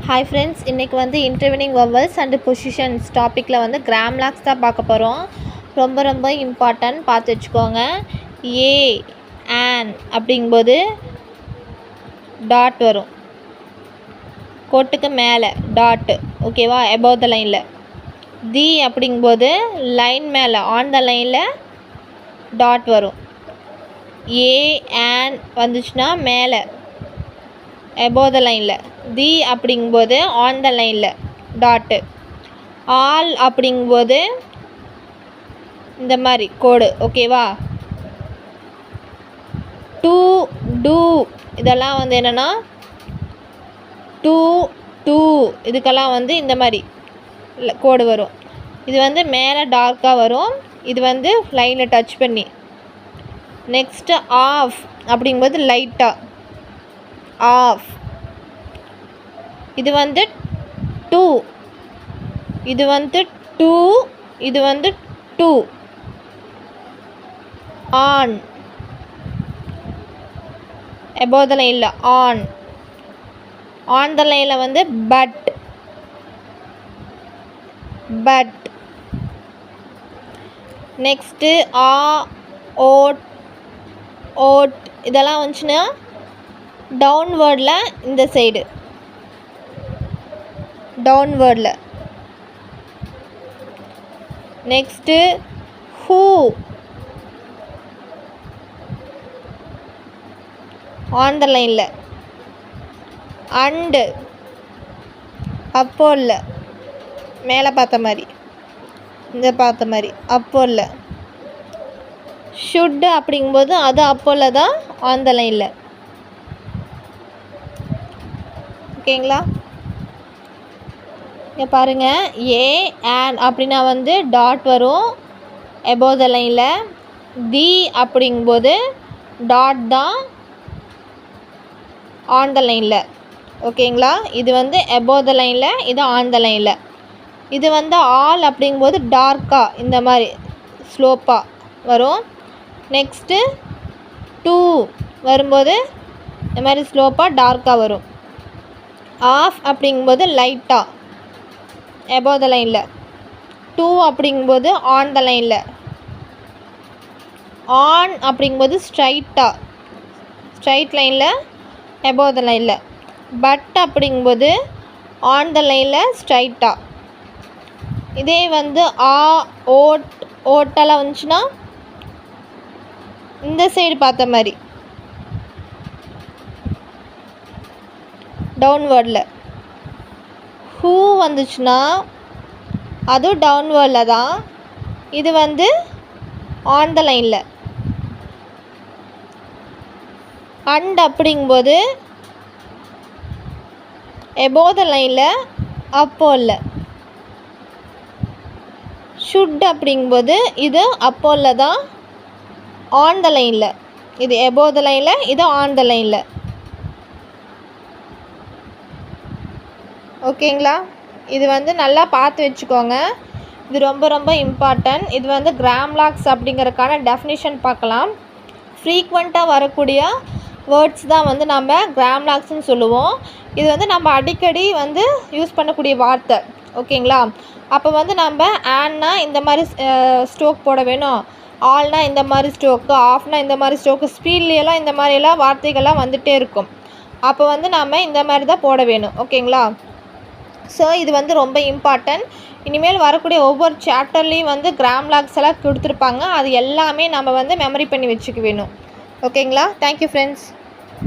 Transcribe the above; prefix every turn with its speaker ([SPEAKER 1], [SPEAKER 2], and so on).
[SPEAKER 1] Hi friends, இன்னைக்கு வந்து intervening vowels and positions டாப்பிக்கில் வந்து கிராம்லாக்ஸ் தான் பார்க்க போகிறோம். ரொம்ப இம்பார்ட்டன்ட் பார்த்து வச்சுக்கோங்க. ஏ ஆன் அப்படிங்கும்போது டாட் வரும், கோட்டுக்கு மேலே டாட்டு, ஓகேவா, above the லைனில். தி அப்படிங்கும்போது லைன் மேலே ஆன் த லைனில் டாட் வரும். ஏ ஆன் வந்துச்சுன்னா மேலே above the லைனில். தி அப்படிங்கும்போது ஆன் த லைனில் டாட்டு. ஆல் அப்படிங்கும்போது இந்த மாதிரி கோடு, ஓகேவா. டு டூ இதெல்லாம் வந்து என்னென்னா டூ டூ இதுக்கெல்லாம் வந்து இந்த மாதிரி கோடு வரும். இது வந்து மேலே டார்க்காக வரும், இது வந்து லைனில் டச் பண்ணி. நெக்ஸ்ட்டு ஆஃப் அப்படிங்கும்போது லைட்டாக ஆஃப். இது வந்து டூ, இது வந்து டூ, இது வந்து டூ. ஆன் above the லைனில் ஆன். ஆன் த லைனில் வந்து பட் பட். நெக்ஸ்ட்டு ஆ ஓட் ஓட் இதெல்லாம் வந்துச்சுன்னா டவுன்வேர்டில் இந்த சைடு டவுன்வேர்டில். நெக்ஸ்ட்டு ஹூ ஆன் த லைனில். அண்டு அப்போ இல்லை, மேலே பார்த்த மாதிரி, இந்த பார்த்த மாதிரி அப்போ இல்லை. ஷுட்டு அப்படிங்கும்போது அது அப்போல தான் ஆன் த லைனில், ஓகேங்களா. இங்கே பாருங்கள், ஏ ஆன் அப்படின்னா வந்து டாட் வரும் above the லைனில். தி அப்படிங்கும்போது டாட் தான் ஆன் த லைனில், ஓகேங்களா. இது வந்து above the லைனில், இது ஆன் த லைனில். இது வந்து ஆல் அப்படிங்கும்போது டார்க்காக இந்த மாதிரி ஸ்லோப்பாக வரும். நெக்ஸ்ட்டு டூ வரும்போது இந்த மாதிரி ஸ்லோப்பாக டார்க்காக வரும். ஆஃப் அப்படிங்கும்போது லைட்டாக above the லைனில். டூ அப்படிங்கும்போது ஆன் த லைனில். ஆன் அப்படிங்கும்போது ஸ்ட்ரைட்டாக ஸ்ட்ரைட் லைனில் above the லைனில். பட் அப்படிங்கும்போது ஆன் த லைனில் ஸ்ட்ரைட்டாக. இதே வந்து ஆ ஓட் ஓட்டெல்லாம் வந்துச்சுன்னா இந்த சைடு பார்த்த மாதிரி டவுன்வேர்டில். ஹூ வந்துச்சுன்னா அதுவும் டவுன்வேர்டில் தான், இது வந்து ஆன் த லைனில். அண்ட் அப்படிங்கும்போது above the லைனில் அப்போ இல்லை. ஷுட் அப்படிங்கும்போது இது அப்போல தான் ஆன் த லைனில், இது above the லைனில், இது ஆன் த லைனில், ஓகேங்களா. இது வந்து நல்லா பார்த்து வச்சுக்கோங்க, இது ரொம்ப இம்பார்ட்டன்ட். இது வந்து கிராம்லாக்ஸ் அப்படிங்கிறதுக்கான டெஃபினிஷன் பார்க்கலாம். ஃப்ரீக்வெண்ட்டாக வரக்கூடிய வேர்ட்ஸ் தான் வந்து நம்ம கிராம்லாக்ஸ்னு சொல்லுவோம். இது வந்து நம்ம அடிக்கடி வந்து யூஸ் பண்ணக்கூடிய வார்த்தை, ஓகேங்களா. அப்போ வந்து நம்ம ஆன்னா இந்த மாதிரி ஸ்ட்ரோக் போட வேணும், ஆல்னா இந்த மாதிரி ஸ்ட்ரோக்கு, ஆஃப்னா இந்த மாதிரி ஸ்ட்ரோக்கு, ஸ்பீட்லையெல்லாம் இந்த மாதிரியெல்லாம் வார்த்தைகள்லாம் வந்துகிட்டே இருக்கும். அப்போ வந்து நம்ம இந்த மாதிரி தான் போட வேணும், ஓகேங்களா. ஸோ இது வந்து ரொம்ப இம்பார்ட்டன்ட். இனிமேல் வரக்கூடிய ஒவ்வொரு சாப்டர்லேயும் வந்து கிராம்லாக்ஸ் எல்லாம் கொடுத்துருப்பாங்க, அது எல்லாமே நம்ம வந்து மெமரி பண்ணி வச்சுக்க வேணும், ஓகேங்களா. Thank you friends.